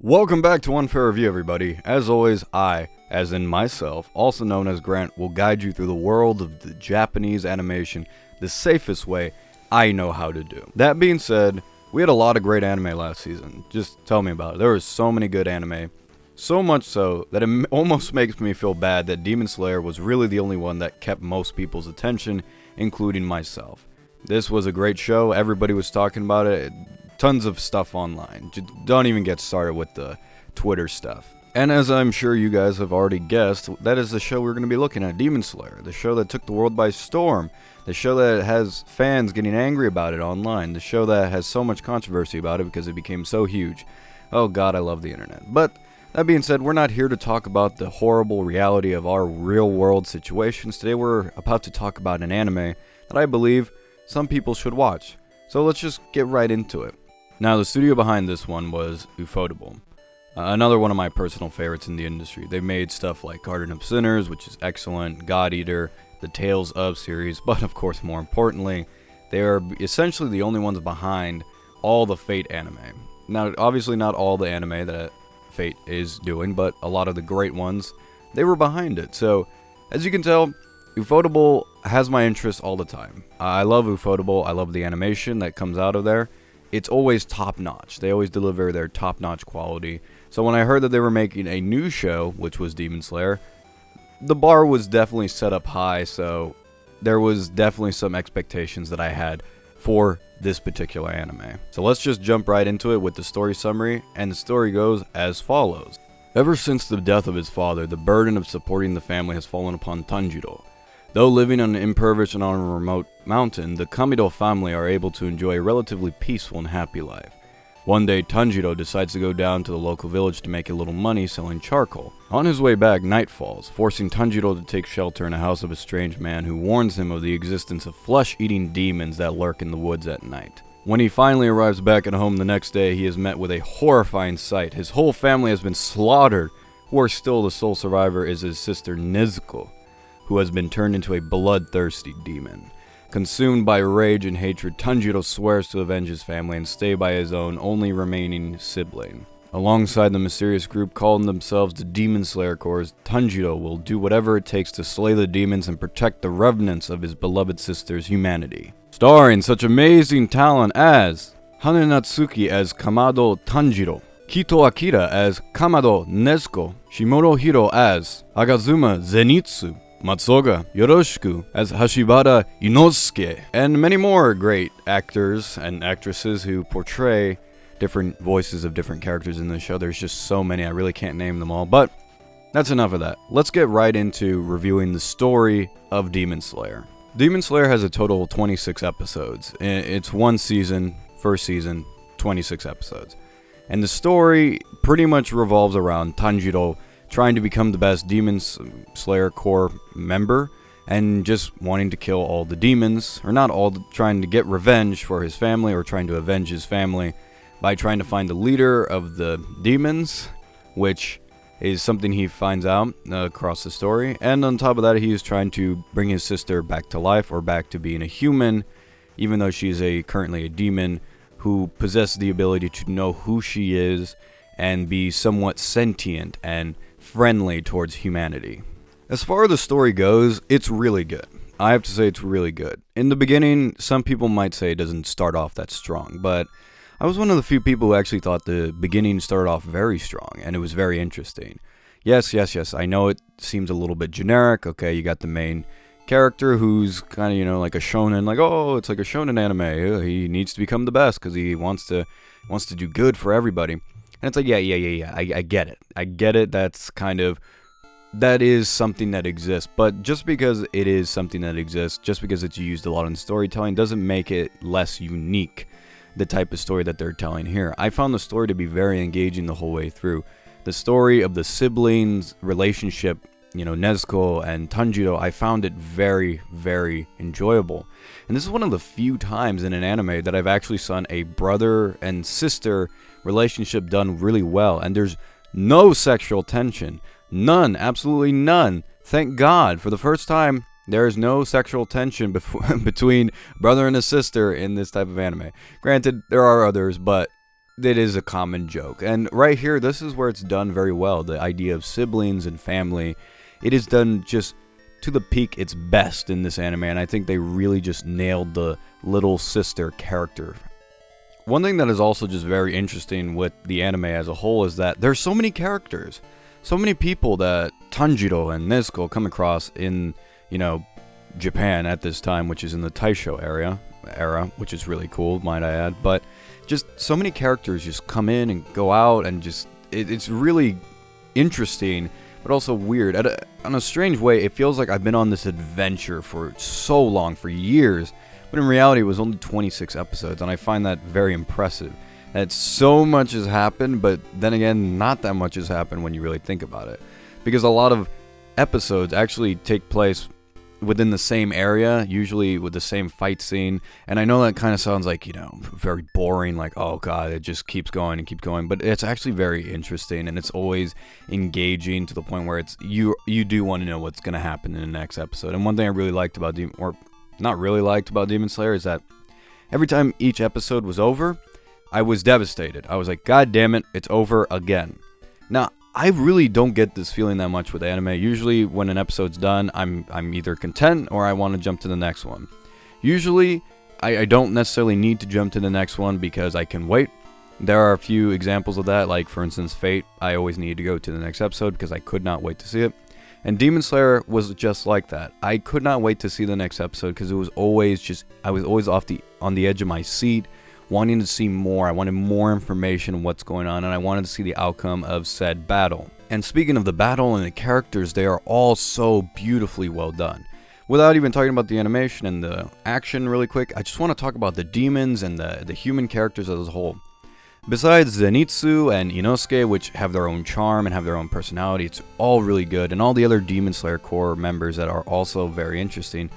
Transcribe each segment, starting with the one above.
Welcome back to Unfair Review, everybody. As always, I, as in myself, also known as Grant, will guide you through the world of the Japanese animation the safest way I know how to do. That being said, we had a lot of great anime last season. Just tell me about it. There was so many good anime. So much so that it almost makes me feel bad that Demon Slayer was really the only one that kept most people's attention, including myself. This was a great show. Everybody was talking about it. Tons of stuff online. Don't even get started with the Twitter stuff. And as I'm sure you guys have already guessed, that is the show we're going to be looking at, Demon Slayer. The show that took the world by storm. The show that has fans getting angry about it online. The show that has so much controversy about it because it became so huge. Oh god, I love the internet. But that being said, we're not here to talk about the horrible reality of our real world situations. Today we're about to talk about an anime that I believe some people should watch. So let's just get right into it. Now, the studio behind this one was Ufotable, another one of my personal favorites in the industry. They made stuff like Garden of Sinners, which is excellent, God Eater, the Tales of series, but of course, more importantly, they are essentially the only ones behind all the Fate anime. Now, obviously not all the anime that Fate is doing, but a lot of the great ones, they were behind it. So, as you can tell, Ufotable has my interest all the time. I love Ufotable, I love the animation that comes out of there. It's always top-notch. They always deliver their top-notch quality. So when I heard that they were making a new show, which was Demon Slayer, the bar was definitely set up high, so there was definitely some expectations that I had for this particular anime. So let's just jump right into it with the story summary, and the story goes as follows. Ever since the death of his father, the burden of supporting the family has fallen upon Tanjiro. Though living on an impoverished and on a remote mountain, the Kamido family are able to enjoy a relatively peaceful and happy life. One day, Tanjiro decides to go down to the local village to make a little money selling charcoal. On his way back, night falls, forcing Tanjiro to take shelter in a house of a strange man who warns him of the existence of flesh-eating demons that lurk in the woods at night. When he finally arrives back at home the next day, he is met with a horrifying sight. His whole family has been slaughtered. Worse still, the sole survivor is his sister Nezuko, who has been turned into a bloodthirsty demon. Consumed by rage and hatred, Tanjiro swears to avenge his family and stay by his own only remaining sibling. Alongside the mysterious group calling themselves the Demon Slayer Corps, Tanjiro will do whatever it takes to slay the demons and protect the remnants of his beloved sister's humanity. Starring such amazing talent as Hane Natsuki as Kamado Tanjiro, Kito Akira as Kamado Nezuko, Shimuro Hiro as Agazuma Zenitsu, Matsuoka Yoroshiku as Hashibara Inosuke, and many more great actors and actresses who portray different voices of different characters in the show. There's just so many, I really can't name them all, but that's enough of that. Let's get right into reviewing the story of Demon Slayer. Demon Slayer has a total of 26 episodes. It's one season, first season, 26 episodes. And the story pretty much revolves around Tanjiro trying to become the best Demon Slayer Corps member, and just wanting to kill all the demons, or not all, trying to get revenge for his family, or trying to avenge his family by trying to find the leader of the demons, which is something he finds out across the story. And on top of that, he is trying to bring his sister back to life, or back to being a human, even though she is currently a demon who possesses the ability to know who she is and be somewhat sentient and friendly towards humanity. As far as the story goes, it's really good. I have to say it's really good. In the beginning, some people might say it doesn't start off that strong, but I was one of the few people who actually thought the beginning started off very strong, and it was very interesting. Yes, I know it seems a little bit generic. Okay, you got the main character who's kind of, like a shonen, like, oh, it's like a shonen anime. He needs to become the best because he wants to do good for everybody. And it's like, yeah, I get it. I get it, that is something that exists. But just because it is something that exists, just because it's used a lot in storytelling, doesn't make it less unique, the type of story that they're telling here. I found the story to be very engaging the whole way through. The story of the siblings' relationship, Nezuko and Tanjiro, I found it very, very enjoyable. And this is one of the few times in an anime that I've actually seen a brother and sister relationship done really well, and there's no sexual tension. None, absolutely none. Thank God, for the first time, there is no sexual tension between brother and a sister in this type of anime. Granted, there are others, but it is a common joke. And right here, this is where it's done very well. The idea of siblings and family, it is done just to the peak its best in this anime, and I think they really just nailed the little sister character. One thing that is also just very interesting with the anime as a whole is that there's so many characters, so many people that Tanjiro and Nezuko come across in, Japan at this time, which is in the Taisho era, which is really cool, might I add. But just so many characters just come in and go out, and just it's really interesting, but also weird. On a strange way, it feels like I've been on this adventure for so long, for years, but in reality it was only 26 episodes, and I find that very impressive. That so much has happened, but then again, not that much has happened when you really think about it. Because a lot of episodes actually take place within the same area, usually with the same fight scene, and I know that kind of sounds like, very boring, like, oh god, it just keeps going and keeps going, but it's actually very interesting, and it's always engaging to the point where it's you do want to know what's going to happen in the next episode. And one thing I really liked about Demon Slayer is that every time each episode was over, I was devastated. I was like, god damn it, it's over again. Now, I really don't get this feeling that much with anime. Usually when an episode's done, I'm either content or I want to jump to the next one. Usually, I don't necessarily need to jump to the next one because I can wait. There are a few examples of that, like for instance Fate. I always needed to go to the next episode because I could not wait to see it. And Demon Slayer was just like that. I could not wait to see the next episode because it was always I was always on the edge of my seat, wanting to see more. I wanted more information on what's going on, and I wanted to see the outcome of said battle. And speaking of the battle and the characters, they are all so beautifully well done. Without even talking about the animation and the action really quick, I just want to talk about the demons and the human characters as a whole. Besides Zenitsu and Inosuke, which have their own charm and have their own personality, it's all really good, and all the other Demon Slayer core members that are also very interesting,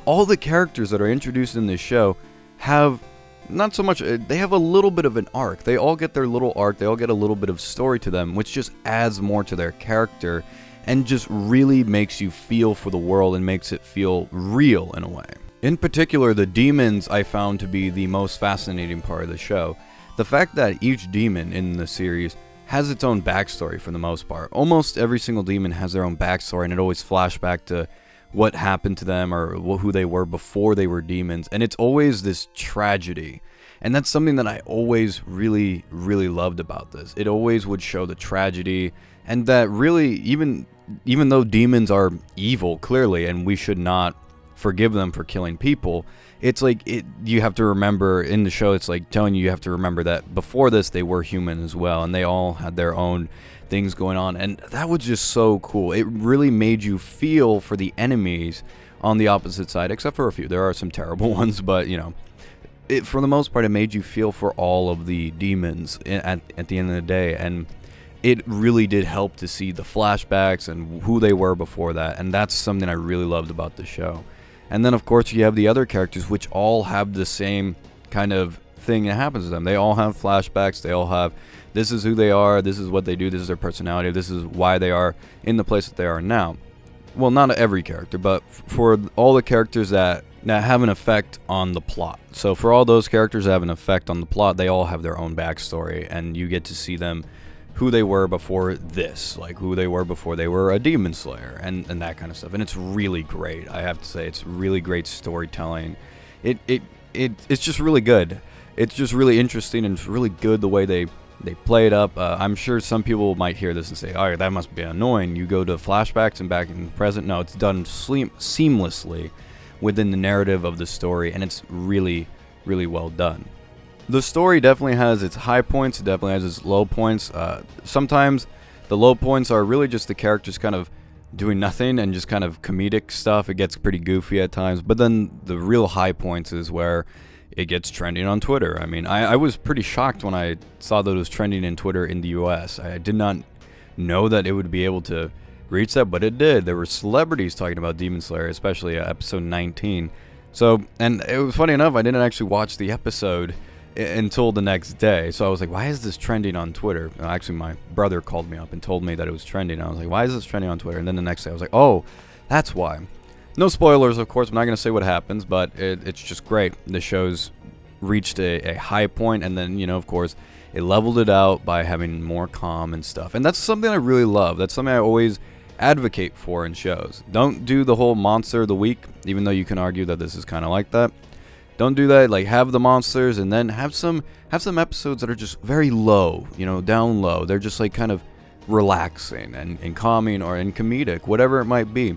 all the characters that are introduced in this show have not so much, they have a little bit of an arc. They all get their little arc, they all get a little bit of story to them, which just adds more to their character and just really makes you feel for the world and makes it feel real in a way. In particular, the demons I found to be the most fascinating part of the show. The fact that each demon in the series has its own backstory for the most part. Almost every single demon has their own backstory, and it always flashes back to what happened to them or who they were before they were demons, and it's always this tragedy. And that's something that I always really loved about this. It always would show the tragedy, and that really, even though demons are evil clearly, and we should not forgive them for killing people, it's like you have to remember in the show, it's like telling you have to remember that before this they were human as well, and they all had their own things going on, and that was just so cool. It really made you feel for the enemies on the opposite side, except for a few. There are some terrible ones, but for the most part, it made you feel for all of the demons at the end of the day, and it really did help to see the flashbacks and who they were before that, and that's something I really loved about the show. And then of course you have the other characters, which all have the same kind of thing that happens to them. They all have flashbacks, they all have, this is who they are, this is what they do, this is their personality, this is why they are in the place that they are now. Well, not every character, but for all the characters that have an effect on the plot. So for all those characters that have an effect on the plot, they all have their own backstory, and you get to see them, who they were before this, like who they were before they were a demon slayer, and that kind of stuff. And it's really great, I have to say. It's really great storytelling. It's just really good. It's just really interesting, and it's really good the way they play it up. I'm sure some people might hear this and say, oh, that must be annoying. You go to flashbacks and back in the present. No, it's done seamlessly within the narrative of the story, and it's really well done. The story definitely has its high points, it definitely has its low points. Sometimes the low points are really just the characters kind of doing nothing and just kind of comedic stuff. It gets pretty goofy at times, but then the real high points is where it gets trending on Twitter. I mean, I was pretty shocked when I saw that it was trending in Twitter in the US. I did not know that it would be able to reach that, but it did. There were celebrities talking about Demon Slayer, especially episode 19. So, and it was funny enough, I didn't actually watch the episode until the next day. So I was like, why is this trending on Twitter? Actually, my brother called me up and told me that it was trending. I was like, why is this trending on Twitter? And then the next day I was like, oh, that's why. No spoilers, of course. I'm not going to say what happens, but it's just great. The show's reached a high point, and then, of course, It leveled it out by having more calm and stuff. And that's something I really love. That's something I always advocate for in shows. Don't do the whole monster of the week, even though you can argue that this is kind of like that. Don't do that. Like, have the monsters and then have some episodes that are just very low, down low. They're just like kind of relaxing and calming or and comedic, whatever it might be.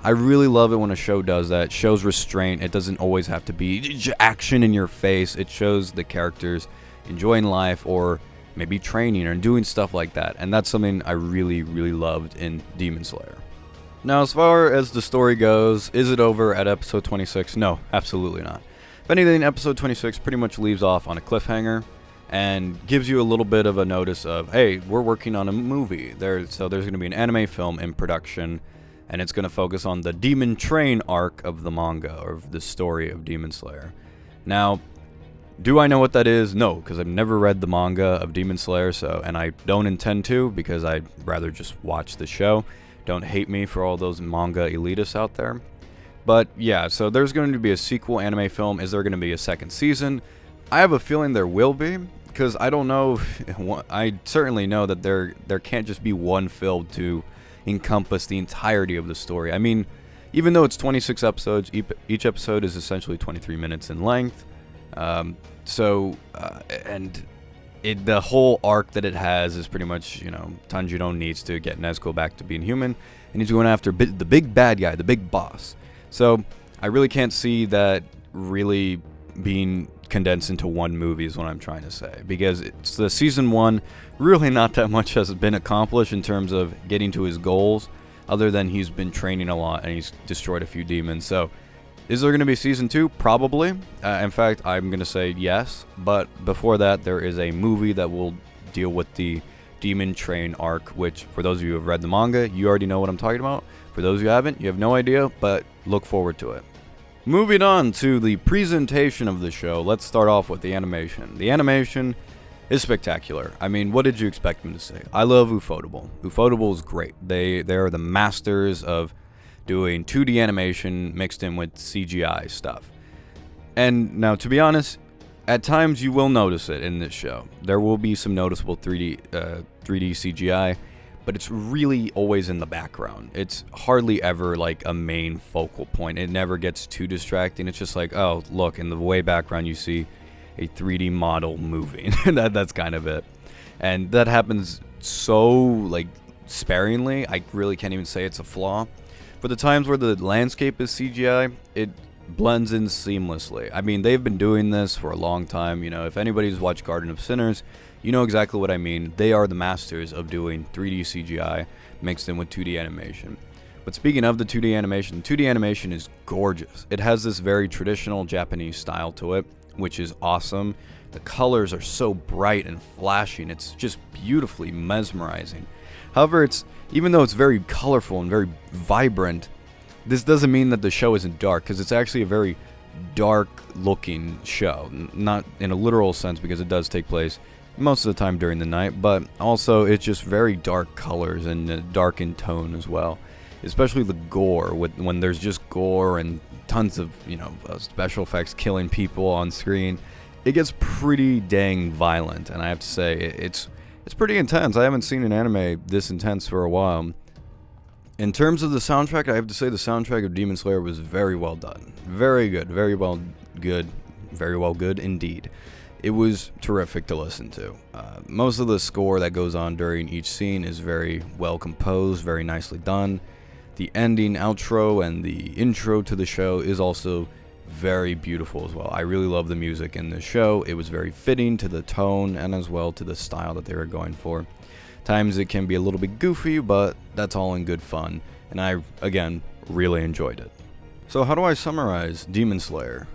I really love it when a show does that. It shows restraint. It doesn't always have to be action in your face. It shows the characters enjoying life or maybe training or doing stuff like that. And that's something I really, really loved in Demon Slayer. Now, as far as the story goes, is it over at episode 26? No, absolutely not. If anything, episode 26 pretty much leaves off on a cliffhanger and gives you a little bit of a notice of, hey, we're working on a movie. So there's going to be an anime film in production, and it's going to focus on the Demon Train arc of the manga, or the story of Demon Slayer. Now, do I know what that is? No, because I've never read the manga of Demon Slayer, and I don't intend to, because I'd rather just watch the show. Don't hate me for all those manga elitists out there. But yeah, so there's going to be a sequel anime film. Is there going to be a second season? I have a feeling there will be, because I don't know. I certainly know that there can't just be one film to encompass the entirety of the story. I mean, even though it's 26 episodes, each episode is essentially 23 minutes in length. The whole arc that it has is pretty much, Tanjiro needs to get Nezuko back to being human, and he's going after the big bad guy, the big boss. So I really can't see that really being condensed into one movie is what I'm trying to say, because it's the season 1, really not that much has been accomplished in terms of getting to his goals, other than he's been training a lot and he's destroyed a few demons. So is there going to be season 2? Probably. In fact, I'm going to say yes, but before that there is a movie that will deal with the Demon Train arc, which for those of you who have read the manga, you already know what I'm talking about. For those who haven't, you have no idea, but look forward to it. Moving on to the presentation of the show, let's start off with the animation. The animation is spectacular. I mean, what did you expect me to say? I love Ufotable. Ufotable is great. They are the masters of doing 2D animation mixed in with CGI stuff. And now, to be honest, at times you will notice it in this show. There will be some noticeable 3D CGI, but it's really always in the background. It's hardly ever like a main focal point. It never gets too distracting. It's just like, oh, look, in the way background you see a 3D model moving. That's kind of it. And that happens so like sparingly, I really can't even say it's a flaw. For the times where the landscape is CGI, it blends in seamlessly. I mean, they've been doing this for a long time. If anybody's watched Garden of Sinners, you know exactly what I mean. They are the masters of doing 3D CGI mixed in with 2D animation. But speaking of the 2D animation is gorgeous. It has this very traditional Japanese style to it, which is awesome. The colors are so bright and flashing. It's just beautifully mesmerizing. However, even though it's very colorful and very vibrant, this doesn't mean that the show isn't dark, because it's actually a very dark looking show. Not in a literal sense, because it does take place most of the time during the night, but also it's just very dark colors and dark in tone as well. Especially the gore, when there's just gore and tons of special effects killing people on screen. It gets pretty dang violent, and I have to say it's pretty intense. I haven't seen an anime this intense for a while. In terms of the soundtrack, I have to say the soundtrack of Demon Slayer was very well done. Very good. Very well good indeed. It was terrific to listen to. Most of the score that goes on during each scene is very well composed, very nicely done. The ending, outro, and the intro to the show is also very beautiful as well. I really love the music in this show. It was very fitting to the tone and as well to the style that they were going for. Times it can be a little bit goofy, but that's all in good fun, and I, again, really enjoyed it. So how do I summarize Demon Slayer?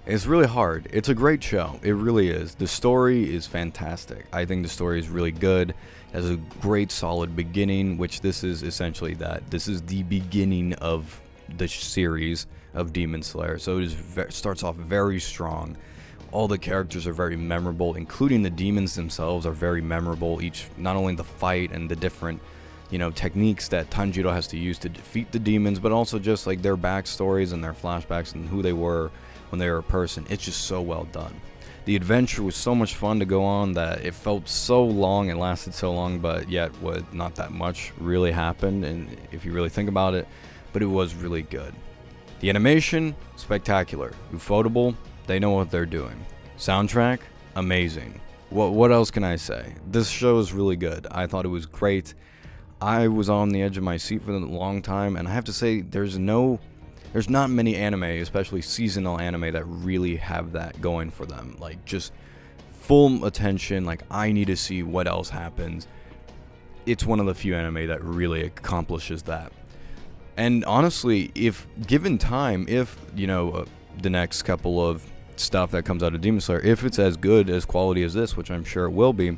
It's really hard. It's a great show. It really is. The story is fantastic. I think the story is really good. It has a great solid beginning, which this is essentially that. This is the beginning of the series of Demon Slayer, so it starts off very strong. All the characters are very memorable, including the demons themselves are very memorable. Not only the fight and the different, techniques that Tanjiro has to use to defeat the demons, but also just like their backstories and their flashbacks and who they were when they were a person. It's just so well done. The adventure was so much fun to go on that it felt so long and lasted so long, but yet not that much really happened, and if you really think about it, but it was really good. The animation, spectacular. Ufotable, they know what they're doing. Soundtrack, amazing. What else can I say? This show is really good. I thought it was great. I was on the edge of my seat for a long time, and I have to say, there's not many anime, especially seasonal anime, that really have that going for them. Like, just full attention, like, I need to see what else happens. It's one of the few anime that really accomplishes that. And honestly, if given time, if, the next couple of stuff that comes out of Demon Slayer, if it's as good as quality as this, which I'm sure it will be,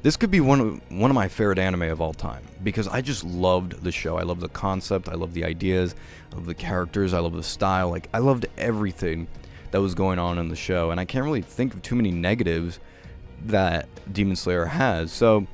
this could be one of my favorite anime of all time, because I just loved the show. I love the concept, I love the ideas, I love the characters, I love the style. Like, I loved everything that was going on in the show, and I can't really think of too many negatives that Demon Slayer has. So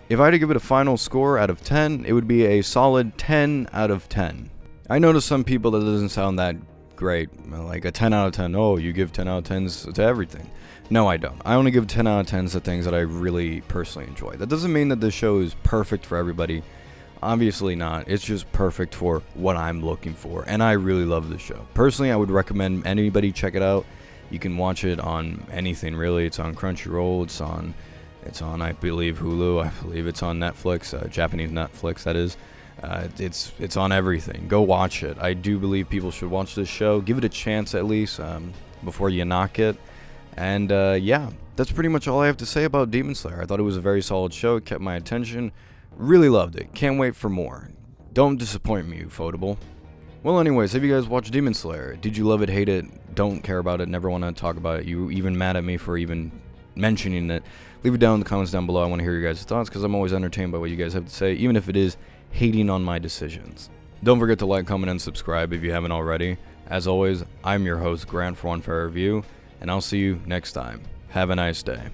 if I had to give it a final score out of 10, it would be a solid 10 out of 10. I know to some people that doesn't sound that great, like a 10 out of 10. Oh, you give 10 out of 10s to everything. No, I don't. I only give 10 out of 10s to things that I really personally enjoy. That doesn't mean that this show is perfect for everybody. Obviously not. It's just perfect for what I'm looking for, and I really love this show. Personally, I would recommend anybody check it out. You can watch it on anything, really. It's on Crunchyroll. It's on, I believe, Hulu. I believe it's on Netflix, Japanese Netflix, that is. It's on everything. Go watch it. I do believe people should watch this show. Give it a chance at least before you knock it. And yeah, that's pretty much all I have to say about Demon Slayer. I thought it was a very solid show. It kept my attention. Really loved it. Can't wait for more. Don't disappoint me, Ufotable. Well, anyways, have you guys watched Demon Slayer? Did you love it, hate it, don't care about it, never want to talk about it? You even mad at me for even mentioning it? Leave it down in the comments down below. I want to hear your guys' thoughts, because I'm always entertained by what you guys have to say, even if it is hating on my decisions. Don't forget to like, comment, and subscribe if you haven't already. As always, I'm your host, Grant, for One Fair Review, and I'll see you next time. Have a nice day.